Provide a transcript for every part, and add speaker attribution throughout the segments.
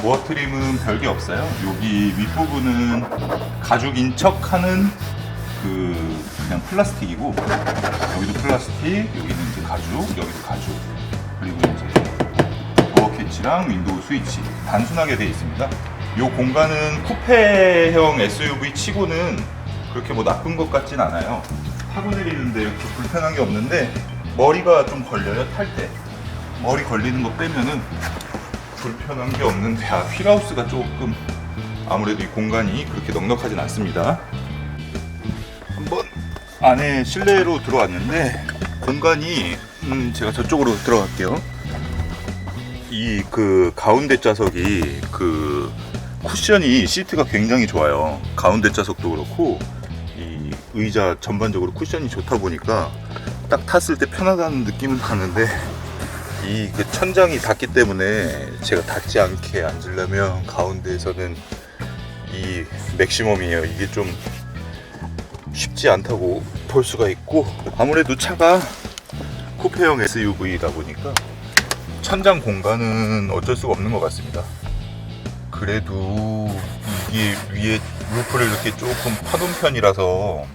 Speaker 1: 도어 트림은 별게 없어요. 여기 윗부분은 가죽인 척하는 그냥 플라스틱이고, 여기도 플라스틱, 여기는 이제 가죽, 여기도 가죽, 그리고 이제 도어 캐치랑 윈도우 스위치 단순하게 되어 있습니다. 이 공간은 쿠페형 SUV 치고는 그렇게 뭐 나쁜 것 같진 않아요. 타고 내리는데 이렇게 불편한 게 없는데, 머리가 좀 걸려요. 탈 때 머리 걸리는 거 빼면은 불편한 게 없는데, 휠하우스가 조금 아무래도 이 공간이 그렇게 넉넉하진 않습니다. 한번 안에 실내로 들어왔는데 공간이 제가 저쪽으로 들어갈게요. 이 가운데 좌석이 쿠션이 시트가 굉장히 좋아요. 가운데 좌석도 그렇고 이 의자 전반적으로 쿠션이 좋다 보니까 딱 탔을 때 편하다는 느낌은 나는데, 이 천장이 닿기 때문에 제가 닿지 않게 앉으려면 가운데에서는 이 맥시멈이에요. 이게 좀 쉽지 않다고 볼 수가 있고, 아무래도 차가 쿠페형 SUV이다 보니까 천장 공간은 어쩔 수가 없는 것 같습니다. 그래도 이게 위에 루프를 이렇게 조금 파놓은 편이라서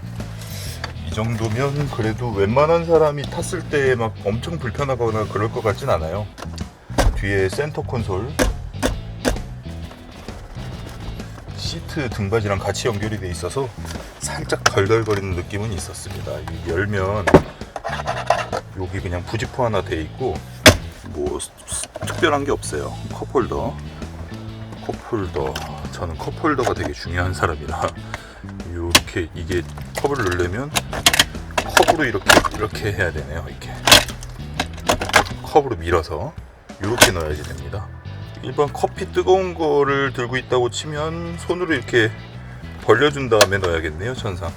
Speaker 1: 이 정도면 그래도 웬만한 사람이 탔을 때 막 엄청 불편하거나 그럴 것 같진 않아요. 뒤에 센터 콘솔, 시트 등받이랑 같이 연결이 돼 있어서 살짝 덜덜거리는 느낌은 있었습니다. 열면 여기 그냥 부지포 하나 돼 있고 뭐 특별한 게 없어요. 컵홀더, 저는 컵홀더가 되게 중요한 사람이라 이렇게 이게 컵을 누르면 컵으로 이렇게 해야 되네요. 이렇게 컵으로 밀어서 이렇게 넣어야지 됩니다. 일반 커피 뜨거운 거를 들고 있다고 치면 손으로 이렇게 벌려준 다음에 넣어야겠네요. 천상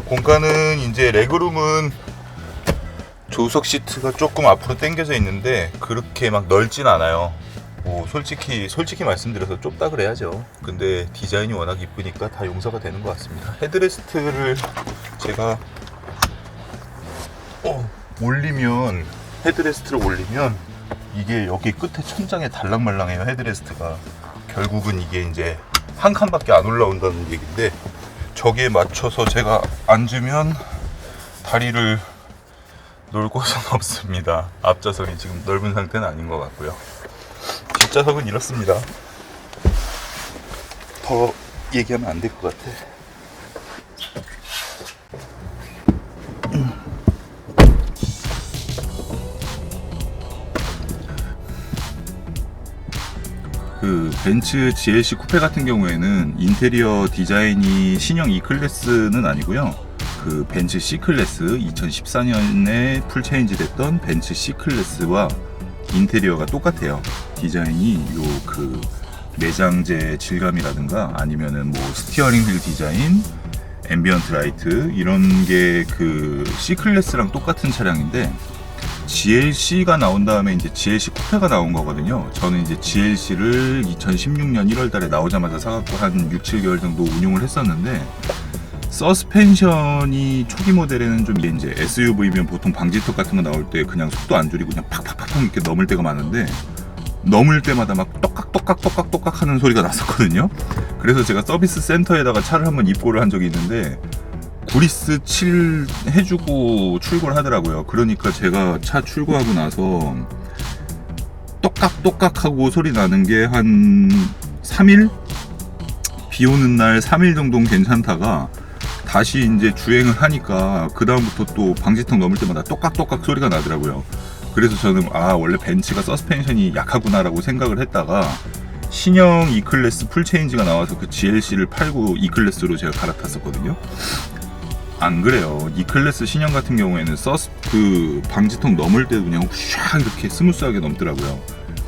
Speaker 1: 공간은 이제 레그룸은 조수석 시트가 조금 앞으로 당겨져 있는데 그렇게 막 넓진 않아요. 뭐 솔직히 말씀드려서 좁다 그래야죠. 근데 디자인이 워낙 이쁘니까 다 용서가 되는 것 같습니다. 헤드레스트를 제가 올리면, 헤드레스트를 올리면 이게 여기 끝에 천장에 달랑말랑해요. 헤드레스트가 결국은 이게 이제 한 칸밖에 안 올라온다는 얘기인데, 저기에 맞춰서 제가 앉으면 다리를 놓을 곳은 없습니다. 앞좌석이 지금 넓은 상태는 아닌 것 같고요. 뒷좌석은 이렇습니다. 더 얘기하면 안 될 것 같아. 벤츠 GLC 쿠페 같은 경우에는 인테리어 디자인이 신형 E클래스는 아니고요. 벤츠 C클래스 2014년에 풀체인지 됐던 벤츠 C클래스와 인테리어가 똑같아요. 디자인이 내장재 질감이라든가 아니면은 뭐 스티어링 휠 디자인, 앰비언트 라이트 이런 게 C클래스랑 똑같은 차량인데, GLC가 나온 다음에 이제 GLC 쿠페가 나온 거거든요. 저는 이제 GLC를 2016년 1월 달에 나오자마자 사갖고 한 6, 7개월 정도 운용을 했었는데, 서스펜션이 초기 모델에는 좀 이제 SUV면 보통 방지턱 같은 거 나올 때 그냥 속도 안 줄이고 그냥 팍팍팍팍 이렇게 넘을 때가 많은데, 넘을 때마다 막 똑깍똑깍 하는 소리가 났었거든요. 그래서 제가 서비스 센터에다가 차를 한번 입고를 한 적이 있는데 구리스 칠 해주고 출고를 하더라고요. 그러니까 제가 차 출고하고 나서 똑깍똑깍 하고 소리 나는 게 한 3일? 비 오는 날 3일 정도는 괜찮다가 다시 이제 주행을 하니까 그 다음부터 또 방지턱 넘을 때마다 똑깍똑깍 소리가 나더라고요. 그래서 저는 원래 벤츠가 서스펜션이 약하구나라고 생각을 했다가 신형 E클래스 풀체인지가 나와서 GLC를 팔고 E클래스로 제가 갈아탔었거든요. 안 그래요. E클래스 신형 같은 경우에는 방지턱 넘을 때도 그냥 샥 이렇게 스무스하게 넘더라고요.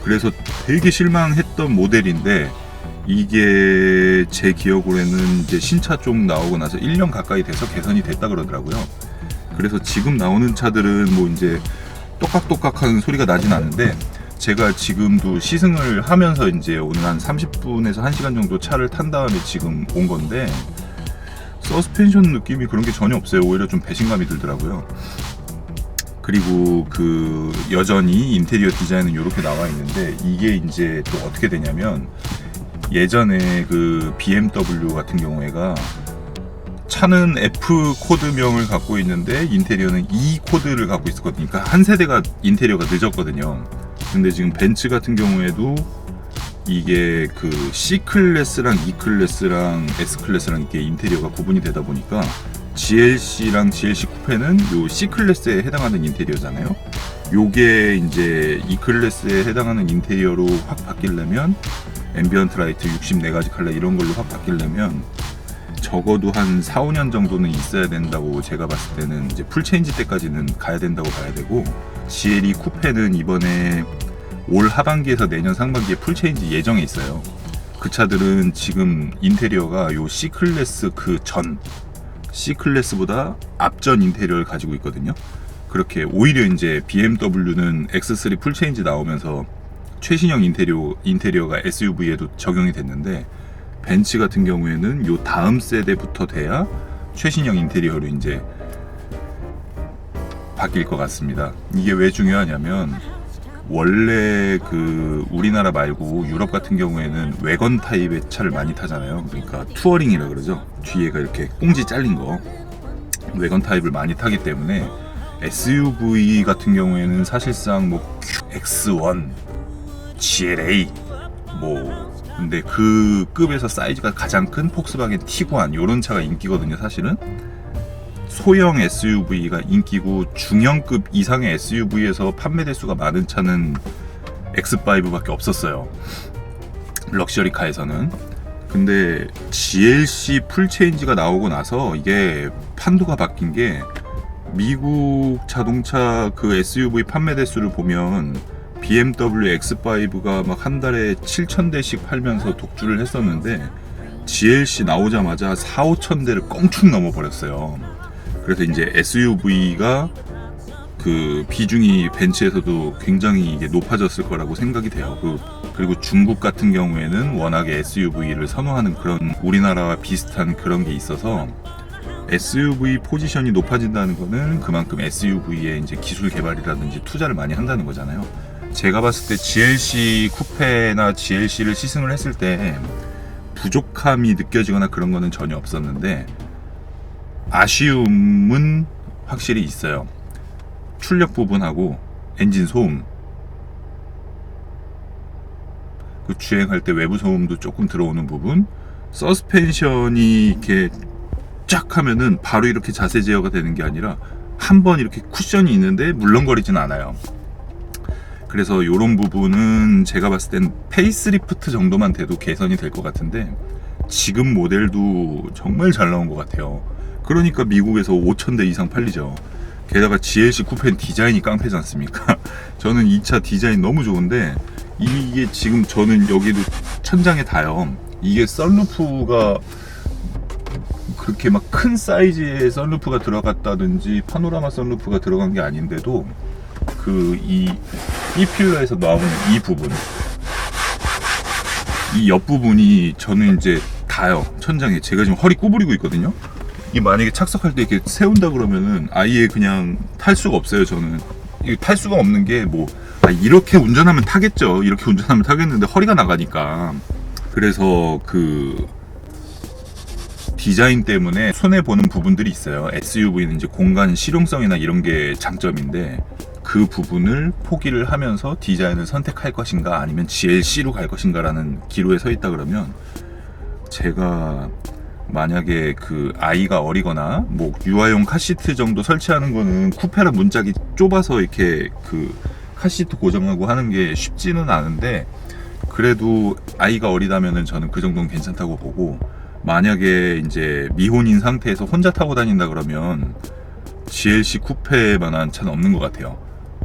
Speaker 1: 그래서 되게 실망했던 모델인데, 이게 제 기억으로는 이제 신차 쪽 나오고 나서 1년 가까이 돼서 개선이 됐다 그러더라고요. 그래서 지금 나오는 차들은 뭐 이제 똑깍똑깍 하는 소리가 나진 않는데, 제가 지금도 시승을 하면서 이제 오늘 한 30분에서 1시간 정도 차를 탄 다음에 지금 온 건데, 서스펜션 느낌이 그런 게 전혀 없어요. 오히려 좀 배신감이 들더라고요. 그리고 그 여전히 인테리어 디자인은 이렇게 나와 있는데, 이게 이제 또 어떻게 되냐면, 예전에 그 BMW 같은 경우에가 차는 F 코드명을 갖고 있는데 인테리어는 E 코드를 갖고 있었거든요. 그러니까 한 세대가 인테리어가 늦었거든요. 근데 지금 벤츠 같은 경우에도 이게 그 C 클래스랑 E 클래스랑 S 클래스랑 이렇게 인테리어가 구분이 되다 보니까 GLC랑 GLC 쿠페는 요 C 클래스에 해당하는 인테리어잖아요. 요게 이제 E 클래스에 해당하는 인테리어로 확 바뀌려면, 앰비언트 라이트 64가지 컬러 이런 걸로 확 바뀌려면 적어도 한 4, 5년 정도는 있어야 된다고 제가 봤을 때는, 이제 풀 체인지 때까지는 가야 된다고 봐야 되고, GLE 쿠페는 이번에 올 하반기에서 내년 상반기에 풀 체인지 예정에 있어요. 그 차들은 지금 인테리어가 요 C 클래스 그 전 C 클래스보다 앞전 인테리어를 가지고 있거든요. 그렇게 오히려 이제 BMW는 X3 풀 체인지 나오면서 최신형 인테리어가 SUV에도 적용이 됐는데, 벤츠 같은 경우에는 요 다음 세대부터 돼야 최신형 인테리어로 이제 바뀔 것 같습니다. 이게 왜 중요하냐면, 원래 그 우리나라 말고 유럽 같은 경우에는 외건 타입의 차를 많이 타잖아요. 그러니까 투어링이라 그러죠. 뒤에가 이렇게 꽁지 잘린 거, 외건 타입을 많이 타기 때문에 SUV 같은 경우에는 사실상 뭐 X1, GLA 근데 그 급에서 사이즈가 가장 큰 폭스바겐 티구안 요런 차가 인기거든요. 사실은 소형 SUV가 인기고, 중형급 이상의 SUV에서 판매 대수가 많은 차는 X5밖에 없었어요, 럭셔리카에서는. 근데 GLC 풀체인지가 나오고 나서 이게 판도가 바뀐 게, 미국 자동차 그 SUV 판매 대수를 보면 BMW X5가 막 한 달에 7,000대씩 팔면서 독주를 했었는데, GLC 나오자마자 4, 5,000대를 껑충 넘어버렸어요. 그래서 이제 SUV가 그 비중이 벤츠에서도 굉장히 이게 높아졌을 거라고 생각이 돼요. 그리고 중국 같은 경우에는 워낙에 SUV를 선호하는 그런 우리나라와 비슷한 그런 게 있어서, SUV 포지션이 높아진다는 거는 그만큼 SUV의 이제 기술 개발이라든지 투자를 많이 한다는 거잖아요. 제가 봤을 때 GLC 쿠페나 GLC를 시승을 했을 때 부족함이 느껴지거나 그런 거는 전혀 없었는데, 아쉬움은 확실히 있어요. 출력 부분하고 엔진 소음, 그 주행할 때 외부 소음도 조금 들어오는 부분, 서스펜션이 이렇게 쫙 하면은 바로 이렇게 자세 제어가 되는 게 아니라 한번 이렇게 쿠션이 있는데 물렁거리진 않아요. 그래서 이런 부분은 제가 봤을 땐 페이스리프트 정도만 돼도 개선이 될 것 같은데, 지금 모델도 정말 잘 나온 것 같아요. 그러니까 미국에서 5,000대 이상 팔리죠. 게다가 GLC 쿠페는 디자인이 깡패지 않습니까? 저는 이 차 디자인 너무 좋은데, 이게 지금 저는 여기도 천장에 닿아요. 이게 썬루프가 그렇게 막 큰 사이즈의 썬루프가 들어갔다든지 파노라마 썬루프가 들어간 게 아닌데도 이 필러에서 나오는 이 부분, 이 옆부분이 저는 이제 닿아요, 천장에. 제가 지금 허리 구부리고 있거든요. 이 만약에 착석할 때 이렇게 세운다 그러면은 아예 그냥 탈 수가 없어요. 저는 이게 탈 수가 없는 게 이렇게 운전하면 타겠죠. 이렇게 운전하면 타겠는데 허리가 나가니까. 그래서 그 디자인 때문에 손해 보는 부분들이 있어요. SUV는 이제 공간 실용성이나 이런 게 장점인데, 그 부분을 포기를 하면서 디자인을 선택할 것인가 아니면 GLC로 갈 것인가라는 기로에 서 있다 그러면, 제가 만약에 그 아이가 어리거나 뭐 유아용 카시트 정도 설치하는 거는 쿠페라 문짝이 좁아서 이렇게 그 카시트 고정하고 하는 게 쉽지는 않은데, 그래도 아이가 어리다면은 저는 그 정도는 괜찮다고 보고, 만약에 이제 미혼인 상태에서 혼자 타고 다닌다 그러면 GLC 쿠페만한 차는 없는 것 같아요.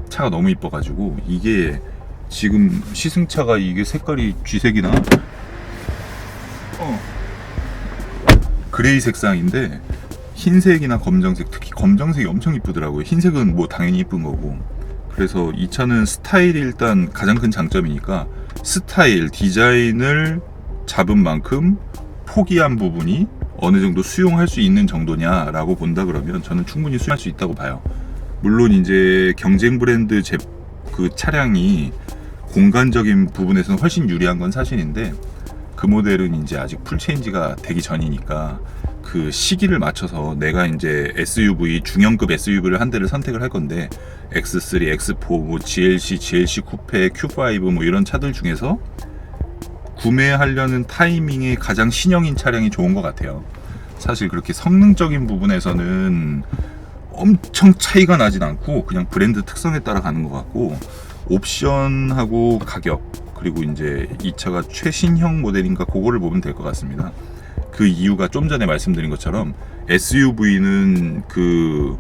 Speaker 1: 차가 너무 이뻐가지고. 이게 지금 시승차가 이게 색깔이 쥐색이나 그레이 색상인데, 흰색이나 검정색, 특히 검정색이 엄청 이쁘더라고요. 흰색은 뭐 당연히 이쁜 거고. 그래서 이 차는 스타일이 일단 가장 큰 장점이니까, 스타일, 디자인을 잡은 만큼 포기한 부분이 어느 정도 수용할 수 있는 정도냐라고 본다 그러면 저는 충분히 수용할 수 있다고 봐요. 물론 이제 경쟁 브랜드 그 차량이 공간적인 부분에서는 훨씬 유리한 건 사실인데, 그 모델은 이제 아직 풀체인지가 되기 전이니까 그 시기를 맞춰서 내가 이제 SUV, 중형급 SUV를 한 대를 선택을 할 건데, X3, X4, 뭐 GLC, GLC 쿠페, Q5 뭐 이런 차들 중에서 구매하려는 타이밍에 가장 신형인 차량이 좋은 것 같아요. 사실 그렇게 성능적인 부분에서는 엄청 차이가 나진 않고 그냥 브랜드 특성에 따라 가는 것 같고, 옵션하고 가격, 그리고 이제 이 차가 최신형 모델인가 그거를 보면 될 것 같습니다. 그 이유가 좀 전에 말씀드린 것처럼 SUV는 그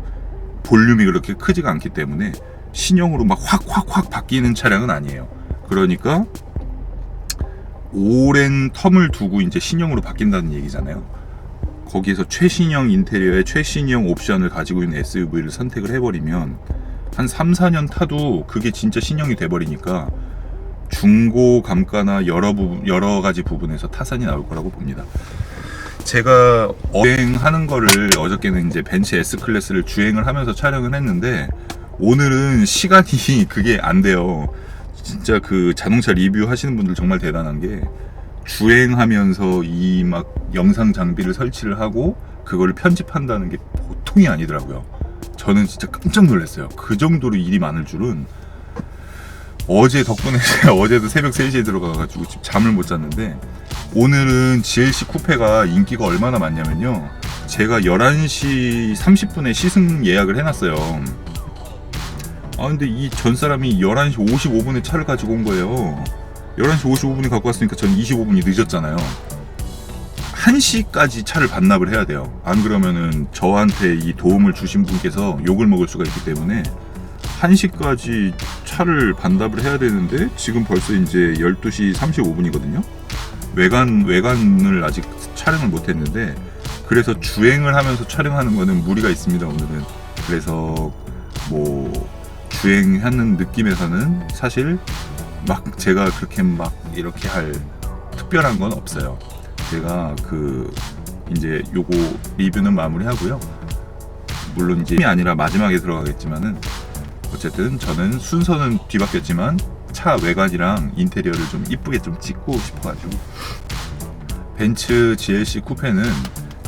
Speaker 1: 볼륨이 그렇게 크지가 않기 때문에 신형으로 막 확 바뀌는 차량은 아니에요. 그러니까 오랜 텀을 두고 이제 신형으로 바뀐다는 얘기잖아요. 거기에서 최신형 인테리어에 최신형 옵션을 가지고 있는 SUV를 선택을 해버리면 한 3-4년 타도 그게 진짜 신형이 돼버리니까 중고 감가나 여러 가지 부분에서 타산이 나올 거라고 봅니다. 제가 주행하는 거를 어저께는 이제 벤츠 S클래스를 주행을 하면서 촬영을 했는데, 오늘은 시간이 그게 안 돼요. 진짜 그 자동차 리뷰 하시는 분들 정말 대단한 게, 주행하면서 이 막 영상 장비를 설치를 하고 그걸 편집한다는 게 보통이 아니더라고요. 저는 진짜 깜짝 놀랐어요. 그 정도로 일이 많을 줄은. 어제 덕분에 제가 어제도 새벽 3시에 들어가가지고 잠을 못 잤는데, 오늘은 GLC 쿠페가 인기가 얼마나 많냐면요, 제가 11시 30분에 시승 예약을 해놨어요. 근데 이 전 사람이 11시 55분에 차를 가지고 온 거예요. 11시 55분에 갖고 왔으니까 전 25분이 늦었잖아요. 1시까지 차를 반납을 해야 돼요. 안 그러면은 저한테 이 도움을 주신 분께서 욕을 먹을 수가 있기 때문에 1시까지 차를 반납을 해야 되는데, 지금 벌써 이제 12시 35분이거든요. 외관을 아직 촬영을 못 했는데, 그래서 주행을 하면서 촬영하는 거는 무리가 있습니다, 오늘은. 그래서 뭐 주행하는 느낌에서는 사실 막 제가 그렇게 막 이렇게 할 특별한 건 없어요. 제가 그 이제 요거 리뷰는 마무리하고요. 물론 이제 아니라 마지막에 들어가겠지만은, 어쨌든 저는 순서는 뒤바뀌었지만 차 외관이랑 인테리어를 좀 이쁘게 좀 찍고 싶어가지고, 벤츠 GLC 쿠페는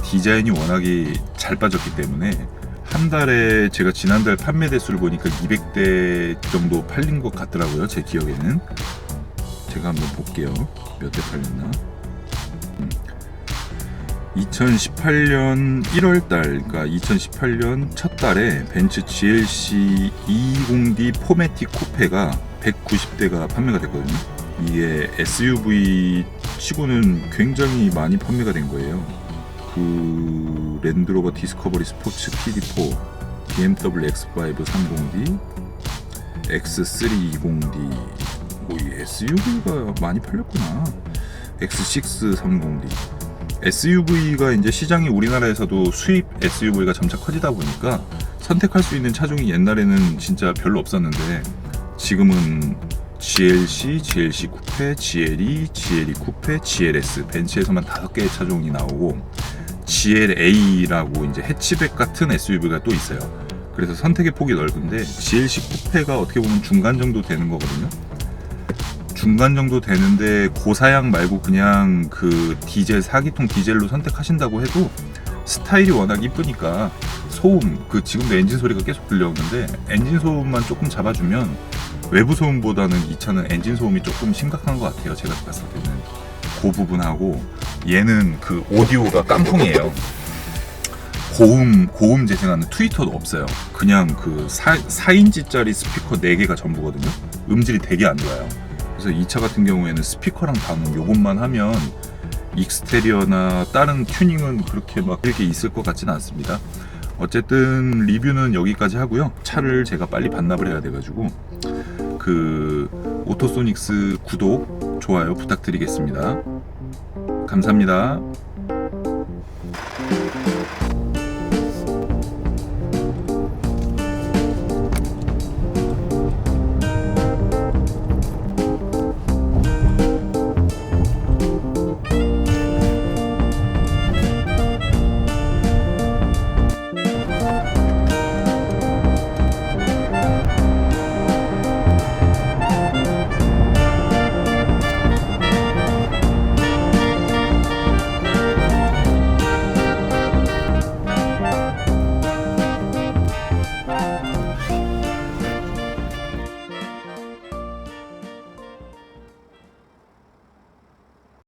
Speaker 1: 디자인이 워낙에 잘 빠졌기 때문에 한 달에, 제가 지난달 판매 대수를 보니까 200대 정도 팔린 것 같더라고요, 제 기억에는. 제가 한번 볼게요, 몇 대 팔렸나. 2018년 1월달, 그러니까 2018년 첫 달에 벤츠 GLC 220D 포매틱 쿠페가 190대가 판매가 됐거든요. 이게 SUV 치고는 굉장히 많이 판매가 된 거예요. 그 랜드로버 디스커버리 스포츠 PD4, BMW X5 30D, X3 20D, 뭐 이 SUV가 많이 팔렸구나. X6 30D. SUV가 이제 시장이 우리나라에서도 수입 SUV가 점차 커지다 보니까 선택할 수 있는 차종이 옛날에는 진짜 별로 없었는데, 지금은 GLC, GLC 쿠페, GLE, GLE 쿠페, GLS, 벤츠에서만 5개의 차종이 나오고, GLA라고 이제 해치백 같은 SUV가 또 있어요. 그래서 선택의 폭이 넓은데, GLC 쿠페가 어떻게 보면 중간 정도 되는 거거든요. 중간 정도 되는데 고사양 말고 그냥 그 디젤 4기통 디젤로 선택하신다고 해도 스타일이 워낙 이쁘니까, 소음, 그 지금도 엔진 소리가 계속 들려오는데 엔진 소음만 조금 잡아주면 외부 소음보다는 이 차는 엔진 소음이 조금 심각한 것 같아요, 제가 봤을 때는. 그 부분하고, 얘는 그 오디오가 깡통이에요. 고음 재생하는 트위터도 없어요. 그냥 그 4인치짜리 스피커 4개가 전부거든요. 음질이 되게 안 좋아요. 그래서 이 차 같은 경우에는 스피커랑 방음 요것만 하면 익스테리어나 다른 튜닝은 그렇게 막 이렇게 있을 것 같지는 않습니다. 어쨌든 리뷰는 여기까지 하고요. 차를 제가 빨리 반납을 해야 돼가지고, 그 오토소닉스 구독, 좋아요 부탁드리겠습니다. 감사합니다.